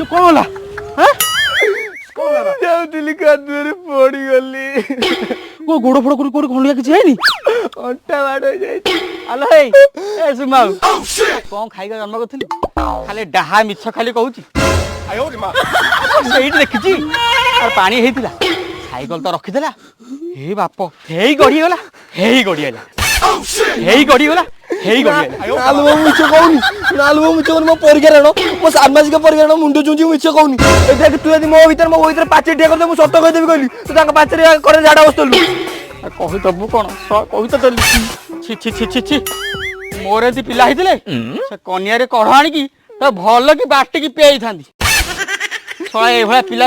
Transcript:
କଣ ହେଲା ଯାଉଥିଲି କାଦୁଅରେ ପଡିଗଲି ଗୋଡ ଫୋଡ କୋଉଠି ଖଣ୍ଡିଆ କିଛି ହେଇନି ଅଣ୍ଟା ବାଡ ହେଇଯାଇଛି ଆଲୋ ହେଇ ଏ ସୁମାଉ କଣ ଖାଇବା ଜନ୍ମ କରିଥିଲି ଖାଲି ଡାହା ମିଛ ଖାଲି କହୁଛି ସେଇଠି ଦେଖିଛି ଆଉ ପାଣି ହେଇଥିଲା ସାଇକେଲ ତ ରଖିଥିଲା ହେଇ ବାପ ହେଇ ଗଡିଗଲା ହେଇ ଗଡିଗଲା ହେଇ ଗଡିଗଲା ହେଇ ଗଡିଗଲା ମିଛ କହୁନି ମିଛ କହୁନି ମୋ ପରୀକ୍ଷା ରଣ ମୋ ସାମାଜିକ ପରୀକ୍ଷା ମୁଣ୍ଡ ଚୁଞ୍ଚି ମିଛ କହୁନି ତୁ ଯଦି ମୋ ଭିତରେ ପାଚେରି ଠିଆ କରିଦେ ମୁଁ ସତ କହିଦେବି କହିଲି ତୁ ତାଙ୍କ ପାଚେରି କରେ ଝାଡା ବସିଥିଲୁ କହିଦବୁ କଣ କହି ତ ଦେଲି ଛି ଛି ଛି ଛି ଛି ମୋର ଏମିତି ପିଲା ହେଇଥିଲେ ସେ କନିଆରେ କଢ ଆଣିକି ଭଲ କି ବାଟିକି ପିଆଇଥାନ୍ତି ଏଇଭଳିଆ ପିଲା